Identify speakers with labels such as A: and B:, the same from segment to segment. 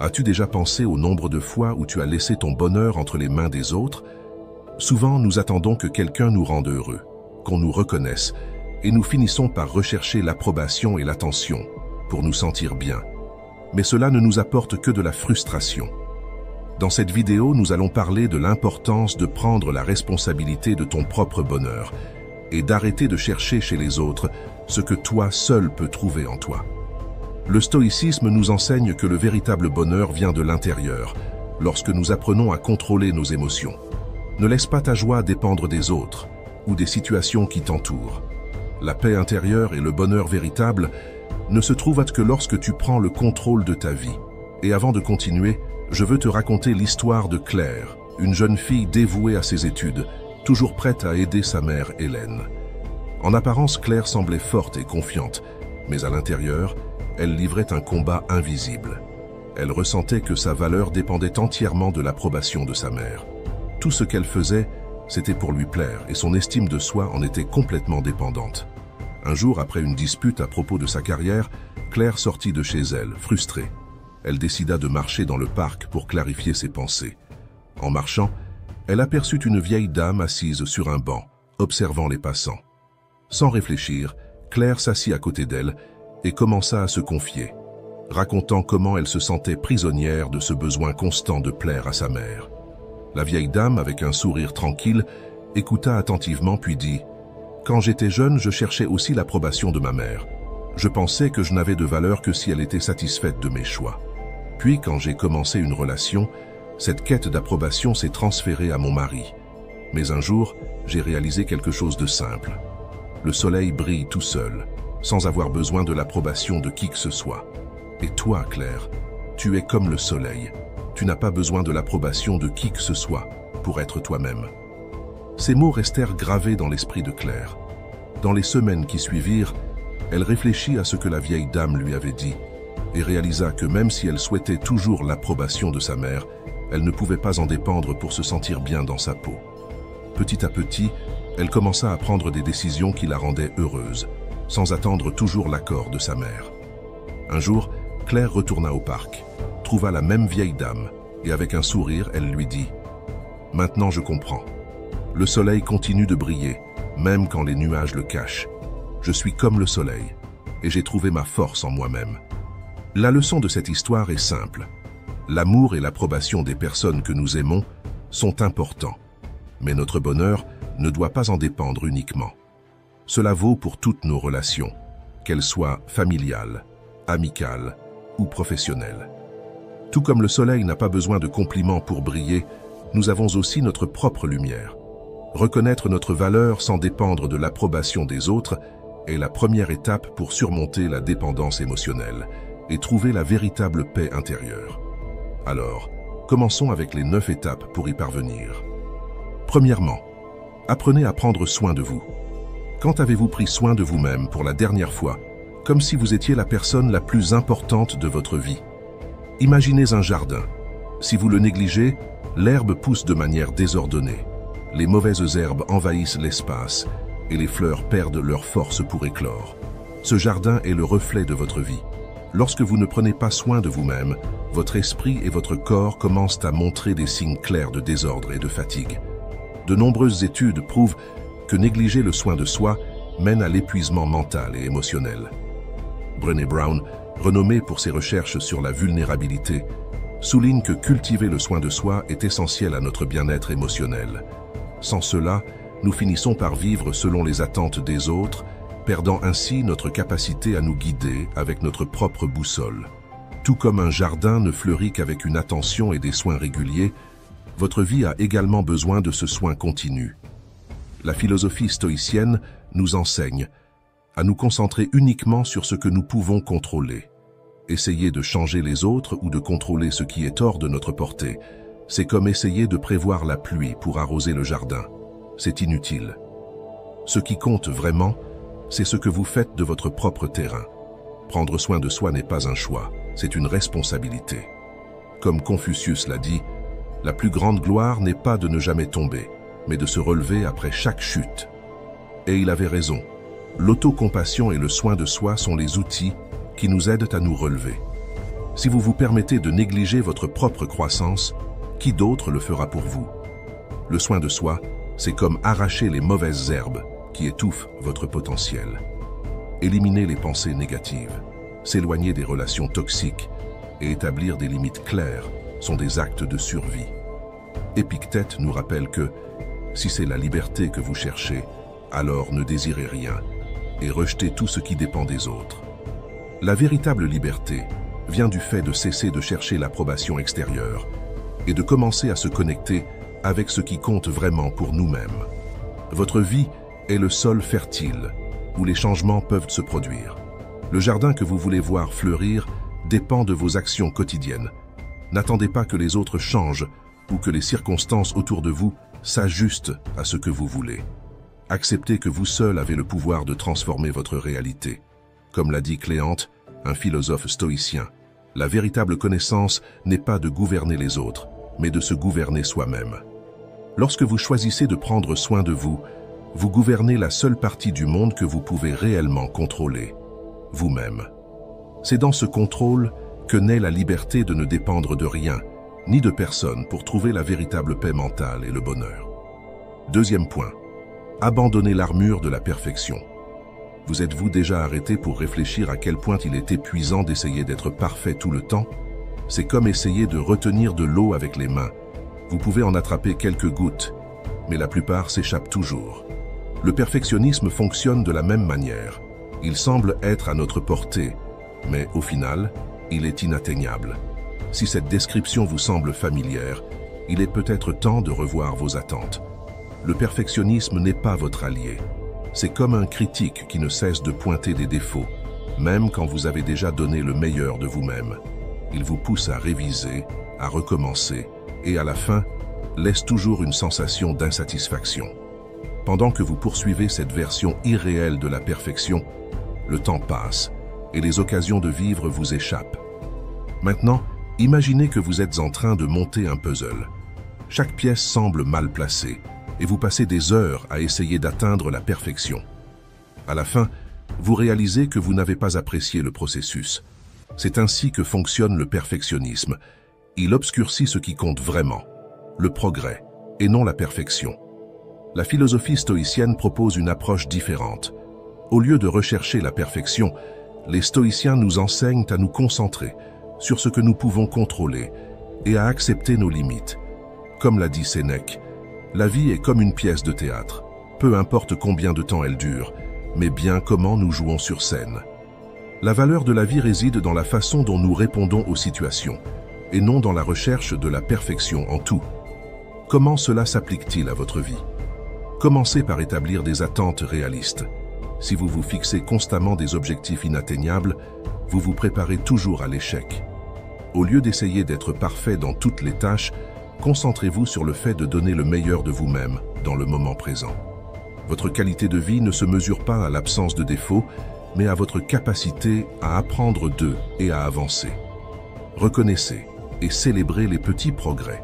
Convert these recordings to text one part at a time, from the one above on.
A: As-tu déjà pensé au nombre de fois où tu as laissé ton bonheur entre les mains des autres? Souvent, nous attendons que quelqu'un nous rende heureux, qu'on nous reconnaisse, et nous finissons par rechercher l'approbation et l'attention pour nous sentir bien. Mais cela ne nous apporte que de la frustration. Dans cette vidéo, nous allons parler de l'importance de prendre la responsabilité de ton propre bonheur et d'arrêter de chercher chez les autres ce que toi seul peux trouver en toi. Le stoïcisme nous enseigne que le véritable bonheur vient de l'intérieur, lorsque nous apprenons à contrôler nos émotions. Ne laisse pas ta joie dépendre des autres ou des situations qui t'entourent. La paix intérieure et le bonheur véritable ne se trouvent que lorsque tu prends le contrôle de ta vie. Et avant de continuer, je veux te raconter l'histoire de Claire, une jeune fille dévouée à ses études, toujours prête à aider sa mère Hélène. En apparence, Claire semblait forte et confiante, mais à l'intérieur, elle livrait un combat invisible. Elle ressentait que sa valeur dépendait entièrement de l'approbation de sa mère. Tout ce qu'elle faisait, c'était pour lui plaire, et son estime de soi en était complètement dépendante. Un jour, après une dispute à propos de sa carrière, Claire sortit de chez elle, frustrée. Elle décida de marcher dans le parc pour clarifier ses pensées. En marchant, elle aperçut une vieille dame assise sur un banc, observant les passants. Sans réfléchir, Claire s'assit à côté d'elle et commença à se confier, racontant comment elle se sentait prisonnière de ce besoin constant de plaire à sa mère. La vieille dame, avec un sourire tranquille, écouta attentivement puis dit « Quand j'étais jeune, je cherchais aussi l'approbation de ma mère. Je pensais que je n'avais de valeur que si elle était satisfaite de mes choix. Puis, quand j'ai commencé une relation, cette quête d'approbation s'est transférée à mon mari. Mais un jour, j'ai réalisé quelque chose de simple. Le soleil brille tout seul, sans avoir besoin de l'approbation de qui que ce soit. Et toi, Claire, tu es comme le soleil. Tu n'as pas besoin de l'approbation de qui que ce soit pour être toi-même. » Ces mots restèrent gravés dans l'esprit de Claire. Dans les semaines qui suivirent, elle réfléchit à ce que la vieille dame lui avait dit et réalisa que même si elle souhaitait toujours l'approbation de sa mère, elle ne pouvait pas en dépendre pour se sentir bien dans sa peau. Petit à petit, elle commença à prendre des décisions qui la rendaient heureuse, sans attendre toujours l'accord de sa mère. Un jour, Claire retourna au parc, trouva la même vieille dame, et avec un sourire, elle lui dit « Maintenant je comprends. Le soleil continue de briller, même quand les nuages le cachent. Je suis comme le soleil, et j'ai trouvé ma force en moi-même. » La leçon de cette histoire est simple. L'amour et l'approbation des personnes que nous aimons sont importants, mais notre bonheur ne doit pas en dépendre uniquement. Cela vaut pour toutes nos relations, qu'elles soient familiales, amicales ou professionnelles. Tout comme le soleil n'a pas besoin de compliments pour briller, nous avons aussi notre propre lumière. Reconnaître notre valeur sans dépendre de l'approbation des autres est la première étape pour surmonter la dépendance émotionnelle et trouver la véritable paix intérieure. Alors, commençons avec les 9 étapes pour y parvenir. Premièrement, apprenez à prendre soin de vous. Quand avez-vous pris soin de vous-même pour la dernière fois, comme si vous étiez la personne la plus importante de votre vie? Imaginez un jardin. Si vous le négligez, l'herbe pousse de manière désordonnée. Les mauvaises herbes envahissent l'espace et les fleurs perdent leur force pour éclore. Ce jardin est le reflet de votre vie. Lorsque vous ne prenez pas soin de vous-même, votre esprit et votre corps commencent à montrer des signes clairs de désordre et de fatigue. De nombreuses études prouvent que négliger le soin de soi mène à l'épuisement mental et émotionnel. Brené Brown, renommée pour ses recherches sur la vulnérabilité, souligne que cultiver le soin de soi est essentiel à notre bien-être émotionnel. Sans cela, nous finissons par vivre selon les attentes des autres, perdant ainsi notre capacité à nous guider avec notre propre boussole. Tout comme un jardin ne fleurit qu'avec une attention et des soins réguliers, votre vie a également besoin de ce soin continu. La philosophie stoïcienne nous enseigne à nous concentrer uniquement sur ce que nous pouvons contrôler. Essayer de changer les autres ou de contrôler ce qui est hors de notre portée, c'est comme essayer de prévoir la pluie pour arroser le jardin. C'est inutile. Ce qui compte vraiment, c'est ce que vous faites de votre propre terrain. Prendre soin de soi n'est pas un choix, c'est une responsabilité. Comme Confucius l'a dit, la plus grande gloire n'est pas de ne jamais tomber, mais de se relever après chaque chute. Et il avait raison. L'autocompassion et le soin de soi sont les outils qui nous aident à nous relever. Si vous vous permettez de négliger votre propre croissance, qui d'autre le fera pour vous? Le soin de soi, c'est comme arracher les mauvaises herbes qui étouffent votre potentiel. Éliminer les pensées négatives, s'éloigner des relations toxiques et établir des limites claires sont des actes de survie. Épictète nous rappelle que, si c'est la liberté que vous cherchez, alors ne désirez rien et rejetez tout ce qui dépend des autres. La véritable liberté vient du fait de cesser de chercher l'approbation extérieure et de commencer à se connecter avec ce qui compte vraiment pour nous-mêmes. Votre vie est le sol fertile où les changements peuvent se produire. Le jardin que vous voulez voir fleurir dépend de vos actions quotidiennes. N'attendez pas que les autres changent ou que les circonstances autour de vous s'ajustent à ce que vous voulez. Acceptez que vous seul avez le pouvoir de transformer votre réalité. Comme l'a dit Cléante, un philosophe stoïcien, la véritable connaissance n'est pas de gouverner les autres, mais de se gouverner soi-même. Lorsque vous choisissez de prendre soin de vous, vous gouvernez la seule partie du monde que vous pouvez réellement contrôler, vous-même. C'est dans ce contrôle que naît la liberté de ne dépendre de rien, ni de personne pour trouver la véritable paix mentale et le bonheur. Deuxième point, abandonnez l'armure de la perfection. Vous êtes-vous déjà arrêté pour réfléchir à quel point il est épuisant d'essayer d'être parfait tout le temps? C'est comme essayer de retenir de l'eau avec les mains. Vous pouvez en attraper quelques gouttes, mais la plupart s'échappent toujours. Le perfectionnisme fonctionne de la même manière. Il semble être à notre portée, mais au final, il est inatteignable. Si cette description vous semble familière, il est peut-être temps de revoir vos attentes. Le perfectionnisme n'est pas votre allié. C'est comme un critique qui ne cesse de pointer des défauts, même quand vous avez déjà donné le meilleur de vous-même. Il vous pousse à réviser, à recommencer, et à la fin, laisse toujours une sensation d'insatisfaction. Pendant que vous poursuivez cette version irréelle de la perfection, le temps passe et les occasions de vivre vous échappent. Maintenant, imaginez que vous êtes en train de monter un puzzle. Chaque pièce semble mal placée et vous passez des heures à essayer d'atteindre la perfection. À la fin, vous réalisez que vous n'avez pas apprécié le processus. C'est ainsi que fonctionne le perfectionnisme. Il obscurcit ce qui compte vraiment, le progrès, et non la perfection. La philosophie stoïcienne propose une approche différente. Au lieu de rechercher la perfection, les stoïciens nous enseignent à nous concentrer sur ce que nous pouvons contrôler et à accepter nos limites. Comme l'a dit Sénèque, la vie est comme une pièce de théâtre. Peu importe combien de temps elle dure, mais bien comment nous jouons sur scène. La valeur de la vie réside dans la façon dont nous répondons aux situations, et non dans la recherche de la perfection en tout. Comment cela s'applique-t-il à votre vie? Commencez par établir des attentes réalistes. Si vous vous fixez constamment des objectifs inatteignables, vous vous préparez toujours à l'échec. Au lieu d'essayer d'être parfait dans toutes les tâches, concentrez-vous sur le fait de donner le meilleur de vous-même dans le moment présent. Votre qualité de vie ne se mesure pas à l'absence de défauts, mais à votre capacité à apprendre d'eux et à avancer. Reconnaissez et célébrez les petits progrès.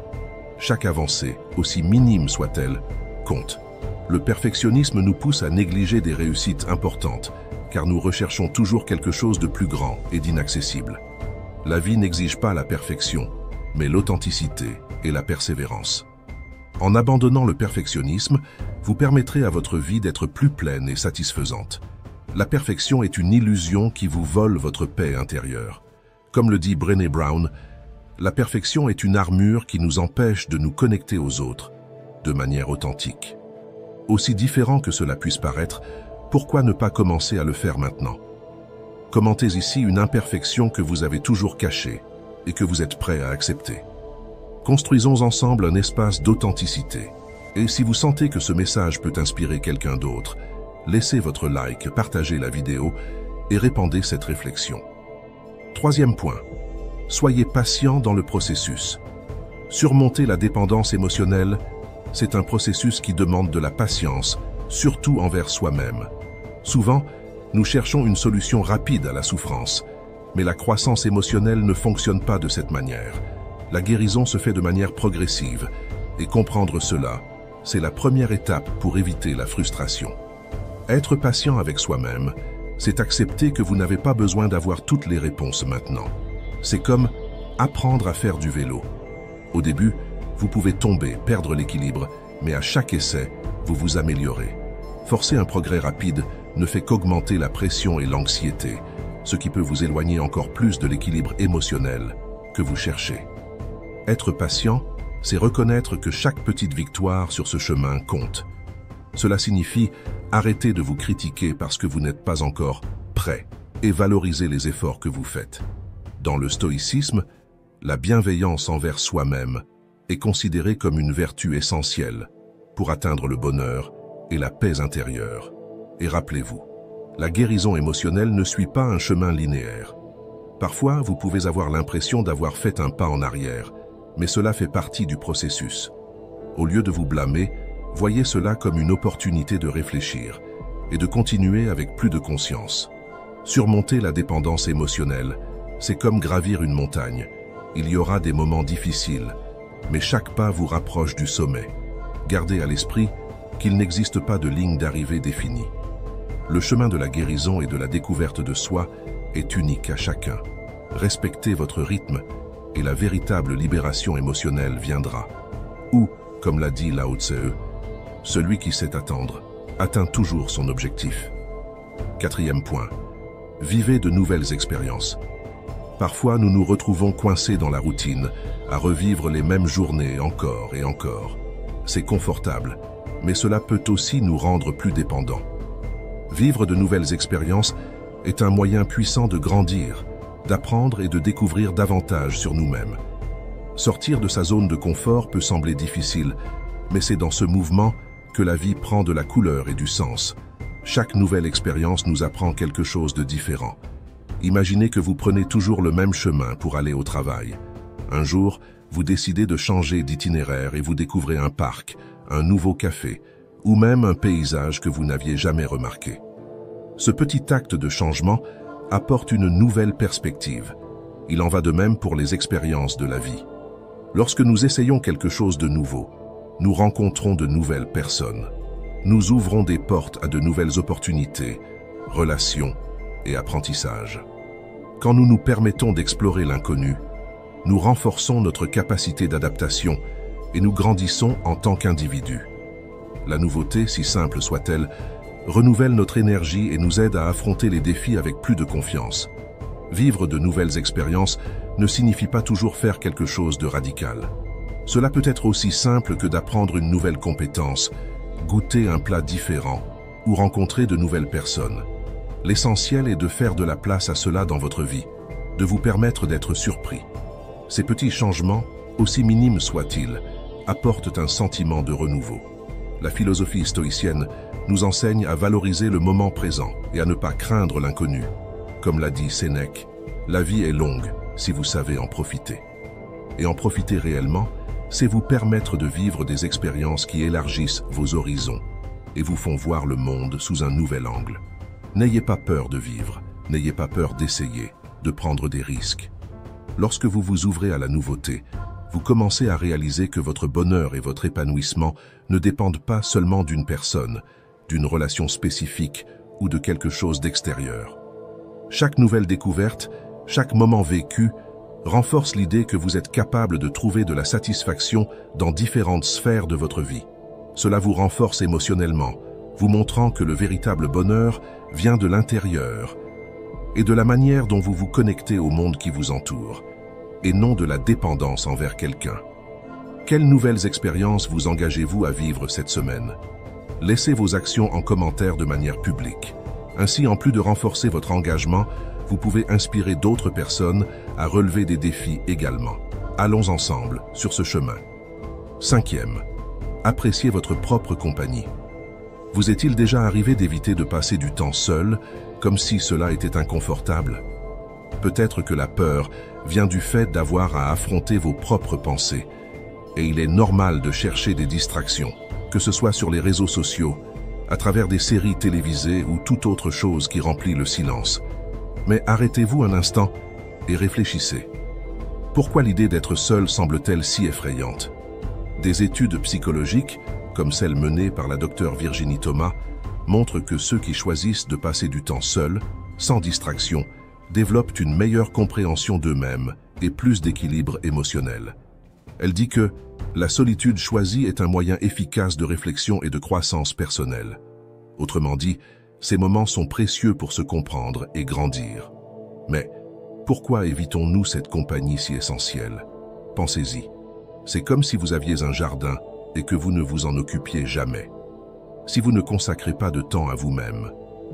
A: Chaque avancée, aussi minime soit-elle, compte. Le perfectionnisme nous pousse à négliger des réussites importantes, car nous recherchons toujours quelque chose de plus grand et d'inaccessible. La vie n'exige pas la perfection, mais l'authenticité et la persévérance. En abandonnant le perfectionnisme, vous permettrez à votre vie d'être plus pleine et satisfaisante. La perfection est une illusion qui vous vole votre paix intérieure. Comme le dit Brené Brown, la perfection est une armure qui nous empêche de nous connecter aux autres de manière authentique. Aussi différent que cela puisse paraître, pourquoi ne pas commencer à le faire maintenant? Commentez ici une imperfection que vous avez toujours cachée et que vous êtes prêt à accepter. Construisons ensemble un espace d'authenticité. Et si vous sentez que ce message peut inspirer quelqu'un d'autre, laissez votre like, partagez la vidéo et répandez cette réflexion. Troisième point, soyez patient dans le processus. Surmonter la dépendance émotionnelle, c'est un processus qui demande de la patience, surtout envers soi-même. Souvent, nous cherchons une solution rapide à la souffrance, mais la croissance émotionnelle ne fonctionne pas de cette manière. La guérison se fait de manière progressive, et comprendre cela, c'est la première étape pour éviter la frustration. Être patient avec soi-même, c'est accepter que vous n'avez pas besoin d'avoir toutes les réponses maintenant. C'est comme apprendre à faire du vélo. Au début, vous pouvez tomber, perdre l'équilibre, mais à chaque essai, vous vous améliorez. Forcer un progrès rapide ne fait qu'augmenter la pression et l'anxiété, ce qui peut vous éloigner encore plus de l'équilibre émotionnel que vous cherchez. Être patient, c'est reconnaître que chaque petite victoire sur ce chemin compte. Cela signifie arrêter de vous critiquer parce que vous n'êtes pas encore prêt et valoriser les efforts que vous faites. Dans le stoïcisme, la bienveillance envers soi-même est considérée comme une vertu essentielle pour atteindre le bonheur et la paix intérieure. Et rappelez-vous, la guérison émotionnelle ne suit pas un chemin linéaire. Parfois, vous pouvez avoir l'impression d'avoir fait un pas en arrière, mais cela fait partie du processus. Au lieu de vous blâmer, voyez cela comme une opportunité de réfléchir et de continuer avec plus de conscience. Surmonter la dépendance émotionnelle, c'est comme gravir une montagne. Il y aura des moments difficiles, mais chaque pas vous rapproche du sommet. Gardez à l'esprit qu'il n'existe pas de ligne d'arrivée définie. Le chemin de la guérison et de la découverte de soi est unique à chacun. Respectez votre rythme et la véritable libération émotionnelle viendra. Ou, comme l'a dit Lao Tse, celui qui sait attendre atteint toujours son objectif. 4e point. Vivez de nouvelles expériences. Parfois, nous nous retrouvons coincés dans la routine, à revivre les mêmes journées encore et encore. C'est confortable, mais cela peut aussi nous rendre plus dépendants. Vivre de nouvelles expériences est un moyen puissant de grandir, d'apprendre et de découvrir davantage sur nous-mêmes. Sortir de sa zone de confort peut sembler difficile, mais c'est dans ce mouvement que la vie prend de la couleur et du sens. Chaque nouvelle expérience nous apprend quelque chose de différent. Imaginez que vous prenez toujours le même chemin pour aller au travail. Un jour, vous décidez de changer d'itinéraire et vous découvrez un parc, un nouveau café, ou même un paysage que vous n'aviez jamais remarqué. Ce petit acte de changement apporte une nouvelle perspective. Il en va de même pour les expériences de la vie. Lorsque nous essayons quelque chose de nouveau, nous rencontrons de nouvelles personnes. Nous ouvrons des portes à de nouvelles opportunités, relations et apprentissages. Quand nous nous permettons d'explorer l'inconnu, nous renforçons notre capacité d'adaptation et nous grandissons en tant qu'individus. La nouveauté, si simple soit-elle, renouvelle notre énergie et nous aide à affronter les défis avec plus de confiance. Vivre de nouvelles expériences ne signifie pas toujours faire quelque chose de radical. Cela peut être aussi simple que d'apprendre une nouvelle compétence, goûter un plat différent ou rencontrer de nouvelles personnes. L'essentiel est de faire de la place à cela dans votre vie, de vous permettre d'être surpris. Ces petits changements, aussi minimes soient-ils, apportent un sentiment de renouveau. La philosophie stoïcienne nous enseigne à valoriser le moment présent et à ne pas craindre l'inconnu. Comme l'a dit Sénèque, la vie est longue si vous savez en profiter. Et en profiter réellement, c'est vous permettre de vivre des expériences qui élargissent vos horizons et vous font voir le monde sous un nouvel angle. N'ayez pas peur de vivre, n'ayez pas peur d'essayer, de prendre des risques. Lorsque vous vous ouvrez à la nouveauté, vous commencez à réaliser que votre bonheur et votre épanouissement ne dépendent pas seulement d'une personne, d'une relation spécifique ou de quelque chose d'extérieur. Chaque nouvelle découverte, chaque moment vécu, renforce l'idée que vous êtes capable de trouver de la satisfaction dans différentes sphères de votre vie. Cela vous renforce émotionnellement, vous montrant que le véritable bonheur vient de l'intérieur et de la manière dont vous vous connectez au monde qui vous entoure, et non de la dépendance envers quelqu'un. Quelles nouvelles expériences vous engagez-vous à vivre cette semaine? Laissez vos actions en commentaire de manière publique. Ainsi, en plus de renforcer votre engagement, vous pouvez inspirer d'autres personnes à relever des défis également. Allons ensemble sur ce chemin. 5e, appréciez votre propre compagnie. Vous est-il déjà arrivé d'éviter de passer du temps seul, comme si cela était inconfortable? Peut-être que la peur vient du fait d'avoir à affronter vos propres pensées, et il est normal de chercher des distractions, que ce soit sur les réseaux sociaux, à travers des séries télévisées ou toute autre chose qui remplit le silence. Mais arrêtez-vous un instant et réfléchissez. Pourquoi l'idée d'être seul semble-t-elle si effrayante? Des études psychologiques, comme celle menée par la docteure Virginie Thomas, montrent que ceux qui choisissent de passer du temps seuls, sans distraction, développent une meilleure compréhension d'eux-mêmes et plus d'équilibre émotionnel. Elle dit que la solitude choisie est un moyen efficace de réflexion et de croissance personnelle. Autrement dit, ces moments sont précieux pour se comprendre et grandir. Mais pourquoi évitons-nous cette compagnie si essentielle? Pensez-y. C'est comme si vous aviez un jardin et que vous ne vous en occupiez jamais. Si vous ne consacrez pas de temps à vous-même,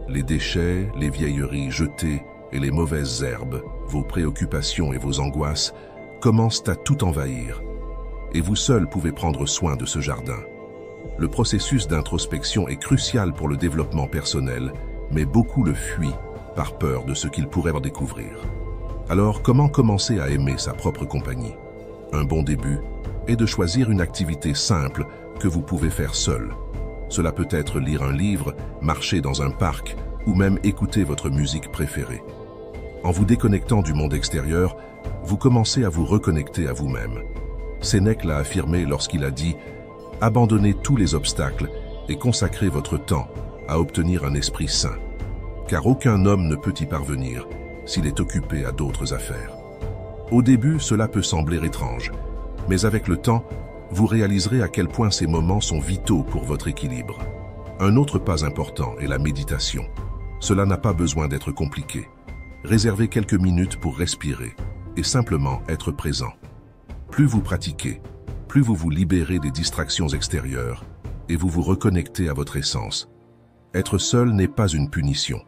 A: les déchets, les vieilleries jetées et les mauvaises herbes, vos préoccupations et vos angoisses commencent à tout envahir. Et vous seul pouvez prendre soin de ce jardin. Le processus d'introspection est crucial pour le développement personnel, mais beaucoup le fuient par peur de ce qu'ils pourraient en découvrir. Alors, comment commencer à aimer sa propre compagnie? Un bon début est de choisir une activité simple que vous pouvez faire seul. Cela peut être lire un livre, marcher dans un parc ou même écouter votre musique préférée. En vous déconnectant du monde extérieur, vous commencez à vous reconnecter à vous-même. Sénèque l'a affirmé lorsqu'il a dit « Abandonnez tous les obstacles et consacrez votre temps à obtenir un esprit sain, car aucun homme ne peut y parvenir s'il est occupé à d'autres affaires. » Au début, cela peut sembler étrange, mais avec le temps, vous réaliserez à quel point ces moments sont vitaux pour votre équilibre. Un autre pas important est la méditation. Cela n'a pas besoin d'être compliqué. Réservez quelques minutes pour respirer et simplement être présent. Plus vous pratiquez, plus vous vous libérez des distractions extérieures et vous vous reconnectez à votre essence. Être seul n'est pas une punition.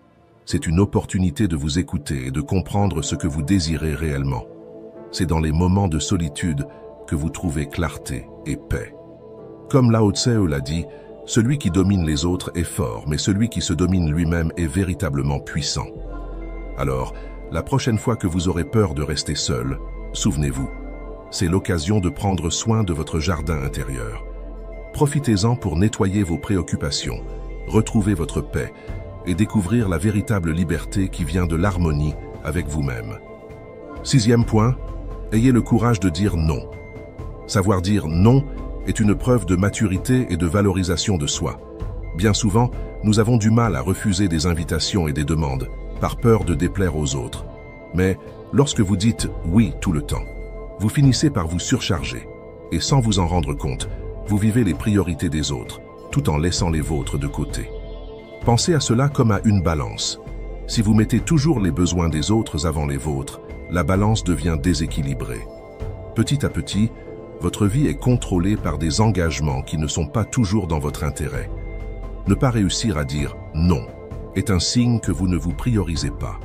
A: C'est une opportunité de vous écouter et de comprendre ce que vous désirez réellement. C'est dans les moments de solitude que vous trouvez clarté et paix. Comme Lao Tse l'a dit, celui qui domine les autres est fort, mais celui qui se domine lui-même est véritablement puissant. Alors, la prochaine fois que vous aurez peur de rester seul, souvenez-vous, c'est l'occasion de prendre soin de votre jardin intérieur. Profitez-en pour nettoyer vos préoccupations, retrouver votre paix et découvrir la véritable liberté qui vient de l'harmonie avec vous-même. 6e point, ayez le courage de dire non. Savoir dire non est une preuve de maturité et de valorisation de soi. Bien souvent, nous avons du mal à refuser des invitations et des demandes, par peur de déplaire aux autres. Mais lorsque vous dites oui tout le temps, vous finissez par vous surcharger, et sans vous en rendre compte, vous vivez les priorités des autres, tout en laissant les vôtres de côté. Pensez à cela comme à une balance. Si vous mettez toujours les besoins des autres avant les vôtres, la balance devient déséquilibrée. Petit à petit, votre vie est contrôlée par des engagements qui ne sont pas toujours dans votre intérêt. Ne pas réussir à dire « non » est un signe que vous ne vous priorisez pas.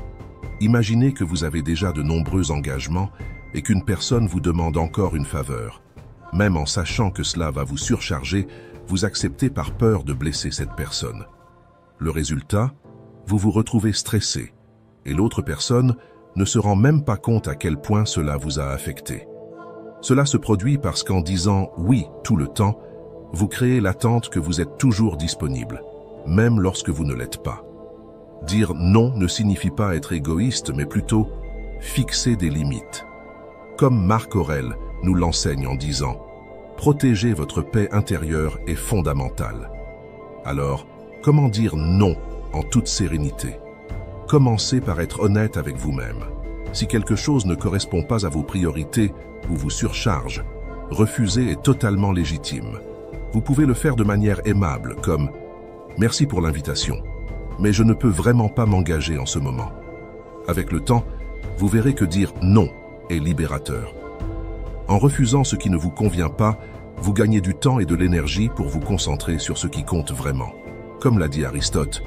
A: Imaginez que vous avez déjà de nombreux engagements et qu'une personne vous demande encore une faveur. Même en sachant que cela va vous surcharger, vous acceptez par peur de blesser cette personne. Le résultat, vous vous retrouvez stressé, et l'autre personne ne se rend même pas compte à quel point cela vous a affecté. Cela se produit parce qu'en disant « oui » tout le temps, vous créez l'attente que vous êtes toujours disponible, même lorsque vous ne l'êtes pas. Dire « non » ne signifie pas être égoïste, mais plutôt fixer des limites. Comme Marc Aurèle nous l'enseigne en disant « protéger votre paix intérieure est fondamental ». Alors, comment dire « non » en toute sérénité? Commencez par être honnête avec vous-même. Si quelque chose ne correspond pas à vos priorités ou vous surcharge, refuser est totalement légitime. Vous pouvez le faire de manière aimable, comme « merci pour l'invitation, mais je ne peux vraiment pas m'engager en ce moment ». Avec le temps, vous verrez que dire « non » est libérateur. En refusant ce qui ne vous convient pas, vous gagnez du temps et de l'énergie pour vous concentrer sur ce qui compte vraiment. Comme l'a dit Aristote,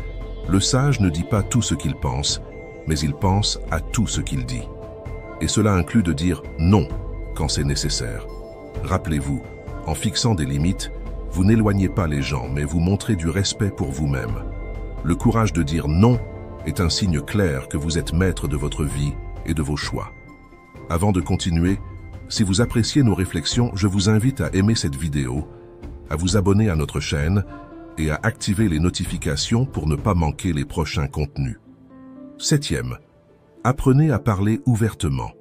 A: le sage ne dit pas tout ce qu'il pense, mais il pense à tout ce qu'il dit. Et cela inclut de dire non quand c'est nécessaire. Rappelez-vous, en fixant des limites, vous n'éloignez pas les gens, mais vous montrez du respect pour vous-même. Le courage de dire non est un signe clair que vous êtes maître de votre vie et de vos choix. Avant de continuer, si vous appréciez nos réflexions, je vous invite à aimer cette vidéo, à vous abonner à notre chaîne et à activer les notifications pour ne pas manquer les prochains contenus. 7e, apprenez à parler ouvertement.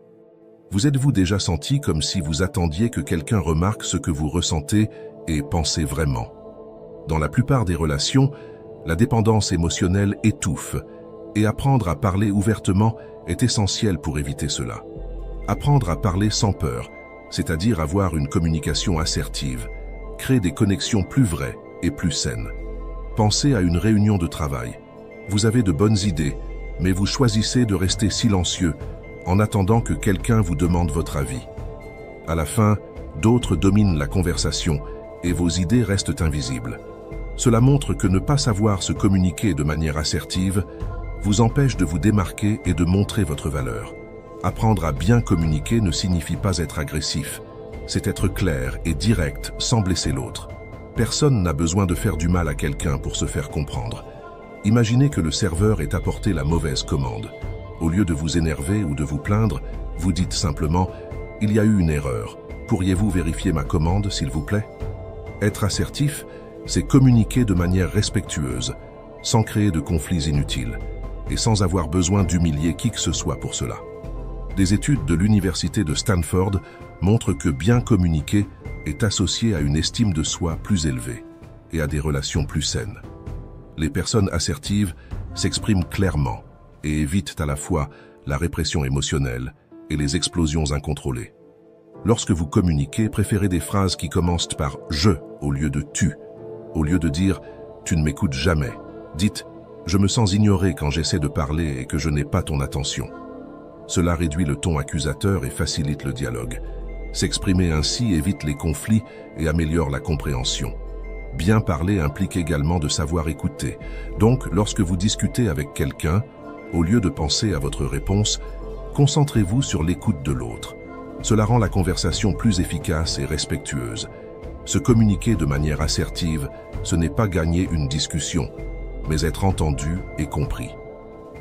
A: Vous êtes-vous déjà senti comme si vous attendiez que quelqu'un remarque ce que vous ressentez et pensez vraiment? Dans la plupart des relations, la dépendance émotionnelle étouffe et apprendre à parler ouvertement est essentiel pour éviter cela. Apprendre à parler sans peur, c'est-à-dire avoir une communication assertive, crée des connexions plus vraies et plus saines. Pensez à une réunion de travail. Vous avez de bonnes idées, mais vous choisissez de rester silencieux en attendant que quelqu'un vous demande votre avis. À la fin, d'autres dominent la conversation et vos idées restent invisibles. Cela montre que ne pas savoir se communiquer de manière assertive vous empêche de vous démarquer et de montrer votre valeur. Apprendre à bien communiquer ne signifie pas être agressif, c'est être clair et direct sans blesser l'autre. Personne n'a besoin de faire du mal à quelqu'un pour se faire comprendre. Imaginez que le serveur ait apporté la mauvaise commande. Au lieu de vous énerver ou de vous plaindre, vous dites simplement « Il y a eu une erreur. Pourriez-vous vérifier ma commande, s'il vous plaît ?» Être assertif, c'est communiquer de manière respectueuse, sans créer de conflits inutiles, et sans avoir besoin d'humilier qui que ce soit pour cela. Des études de l'université de Stanford montrent que bien communiquer est associé à une estime de soi plus élevée et à des relations plus saines. Les personnes assertives s'expriment clairement et évitent à la fois la répression émotionnelle et les explosions incontrôlées. Lorsque vous communiquez, préférez des phrases qui commencent par « je » au lieu de « tu ». Au lieu de dire « tu ne m'écoutes jamais », dites « je me sens ignoré quand j'essaie de parler et que je n'ai pas ton attention ». Cela réduit le ton accusateur et facilite le dialogue. S'exprimer ainsi évite les conflits et améliore la compréhension. Bien parler implique également de savoir écouter. Donc, lorsque vous discutez avec quelqu'un, au lieu de penser à votre réponse, concentrez-vous sur l'écoute de l'autre. Cela rend la conversation plus efficace et respectueuse. Se communiquer de manière assertive, ce n'est pas gagner une discussion, mais être entendu et compris.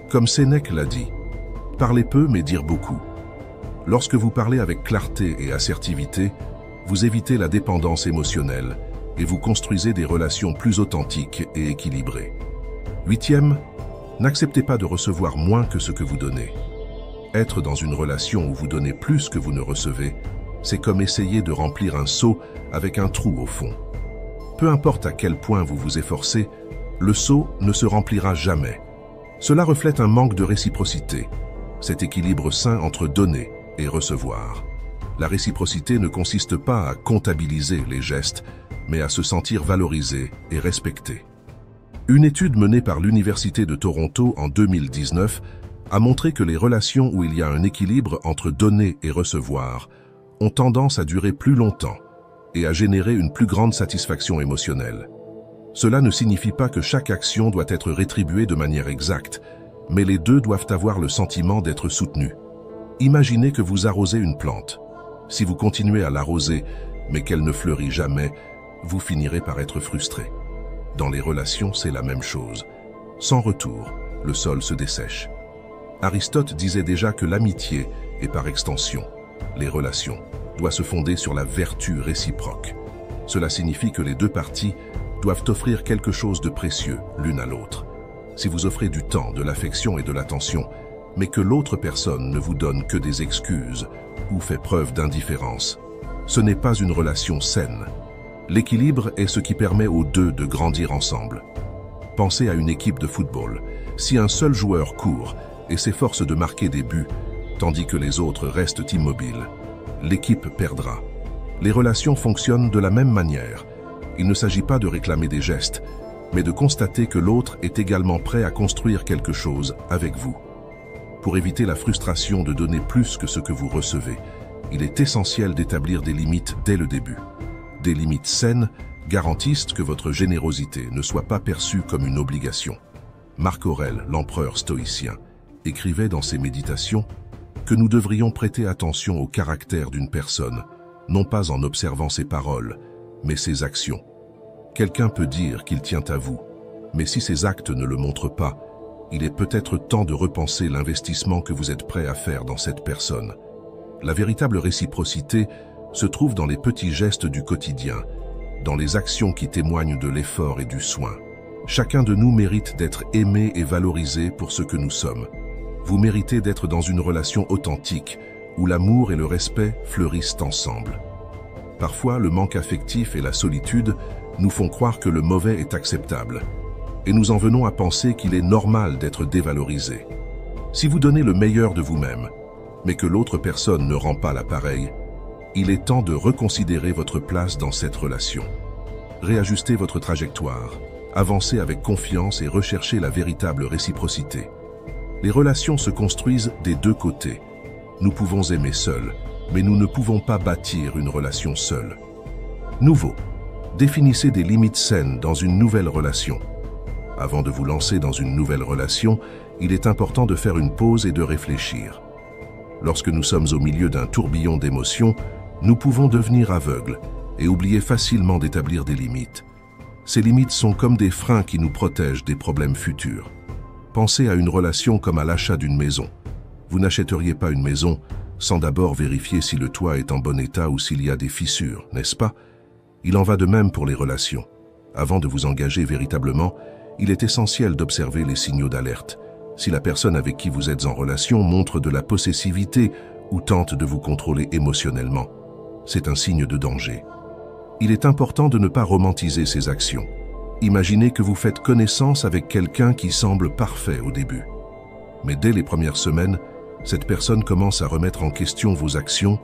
A: Comme Sénèque l'a dit, « Parlez peu mais dire beaucoup ». Lorsque vous parlez avec clarté et assertivité, vous évitez la dépendance émotionnelle et vous construisez des relations plus authentiques et équilibrées. 8e, n'acceptez pas de recevoir moins que ce que vous donnez. Être dans une relation où vous donnez plus que vous ne recevez, c'est comme essayer de remplir un seau avec un trou au fond. Peu importe à quel point vous vous efforcez, le seau ne se remplira jamais. Cela reflète un manque de réciprocité, cet équilibre sain entre donner et recevoir. La réciprocité ne consiste pas à comptabiliser les gestes, mais à se sentir valorisé et respecté. Une étude menée par l'Université de Toronto en 2019 a montré que les relations où il y a un équilibre entre donner et recevoir ont tendance à durer plus longtemps et à générer une plus grande satisfaction émotionnelle. Cela ne signifie pas que chaque action doit être rétribuée de manière exacte, mais les deux doivent avoir le sentiment d'être soutenus. Imaginez que vous arrosez une plante. Si vous continuez à l'arroser, mais qu'elle ne fleurit jamais, vous finirez par être frustré. Dans les relations, c'est la même chose. Sans retour, le sol se dessèche. Aristote disait déjà que l'amitié, et par extension, les relations, doit se fonder sur la vertu réciproque. Cela signifie que les deux parties doivent offrir quelque chose de précieux l'une à l'autre. Si vous offrez du temps, de l'affection et de l'attention, mais que l'autre personne ne vous donne que des excuses ou fait preuve d'indifférence, ce n'est pas une relation saine. L'équilibre est ce qui permet aux deux de grandir ensemble. Pensez à une équipe de football. Si un seul joueur court et s'efforce de marquer des buts, tandis que les autres restent immobiles, l'équipe perdra. Les relations fonctionnent de la même manière. Il ne s'agit pas de réclamer des gestes, mais de constater que l'autre est également prêt à construire quelque chose avec vous. Pour éviter la frustration de donner plus que ce que vous recevez, il est essentiel d'établir des limites dès le début. Des limites saines garantissent que votre générosité ne soit pas perçue comme une obligation. Marc Aurèle, l'empereur stoïcien, écrivait dans ses méditations que nous devrions prêter attention au caractère d'une personne, non pas en observant ses paroles, mais ses actions. Quelqu'un peut dire qu'il tient à vous, mais si ses actes ne le montrent pas, il est peut-être temps de repenser l'investissement que vous êtes prêt à faire dans cette personne. La véritable réciprocité se trouve dans les petits gestes du quotidien, dans les actions qui témoignent de l'effort et du soin. Chacun de nous mérite d'être aimé et valorisé pour ce que nous sommes. Vous méritez d'être dans une relation authentique, où l'amour et le respect fleurissent ensemble. Parfois, le manque affectif et la solitude nous font croire que le mauvais est acceptable, et nous en venons à penser qu'il est normal d'être dévalorisé. Si vous donnez le meilleur de vous-même, mais que l'autre personne ne rend pas l'appareil, il est temps de reconsidérer votre place dans cette relation. Réajustez votre trajectoire, avancez avec confiance et recherchez la véritable réciprocité. Les relations se construisent des deux côtés. Nous pouvons aimer seuls, mais nous ne pouvons pas bâtir une relation seule. Nouveau, définissez des limites saines dans une nouvelle relation. Avant de vous lancer dans une nouvelle relation, il est important de faire une pause et de réfléchir. Lorsque nous sommes au milieu d'un tourbillon d'émotions, nous pouvons devenir aveugles et oublier facilement d'établir des limites. Ces limites sont comme des freins qui nous protègent des problèmes futurs. Pensez à une relation comme à l'achat d'une maison. Vous n'achèteriez pas une maison sans d'abord vérifier si le toit est en bon état ou s'il y a des fissures, n'est-ce pas? Il en va de même pour les relations. Avant de vous engager véritablement, il est essentiel d'observer les signaux d'alerte. Si la personne avec qui vous êtes en relation montre de la possessivité ou tente de vous contrôler émotionnellement, c'est un signe de danger. Il est important de ne pas romantiser ces actions. Imaginez que vous faites connaissance avec quelqu'un qui semble parfait au début. Mais dès les premières semaines, cette personne commence à remettre en question vos actions,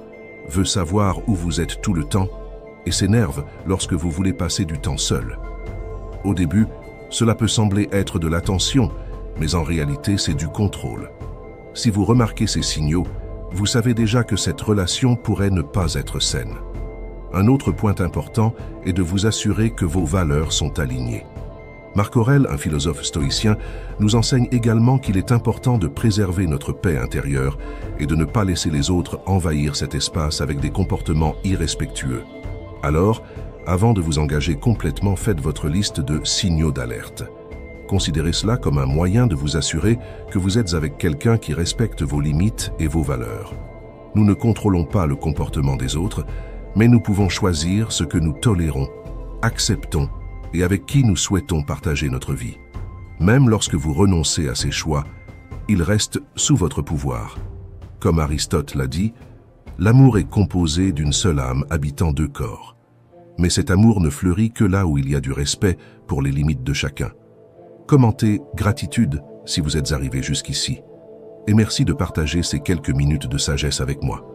A: veut savoir où vous êtes tout le temps et s'énerve lorsque vous voulez passer du temps seul. Au début, cela peut sembler être de l'attention, mais en réalité c'est du contrôle. Si vous remarquez ces signaux, vous savez déjà que cette relation pourrait ne pas être saine. Un autre point important est de vous assurer que vos valeurs sont alignées. Marc Aurèle, un philosophe stoïcien, nous enseigne également qu'il est important de préserver notre paix intérieure et de ne pas laisser les autres envahir cet espace avec des comportements irrespectueux. Alors, avant de vous engager complètement, faites votre liste de signaux d'alerte. Considérez cela comme un moyen de vous assurer que vous êtes avec quelqu'un qui respecte vos limites et vos valeurs. Nous ne contrôlons pas le comportement des autres, mais nous pouvons choisir ce que nous tolérons, acceptons et avec qui nous souhaitons partager notre vie. Même lorsque vous renoncez à ces choix, ils restent sous votre pouvoir. Comme Aristote l'a dit, l'amour est composé d'une seule âme habitant deux corps. Mais cet amour ne fleurit que là où il y a du respect pour les limites de chacun. Commentez « Gratitude » si vous êtes arrivé jusqu'ici. Et merci de partager ces quelques minutes de sagesse avec moi.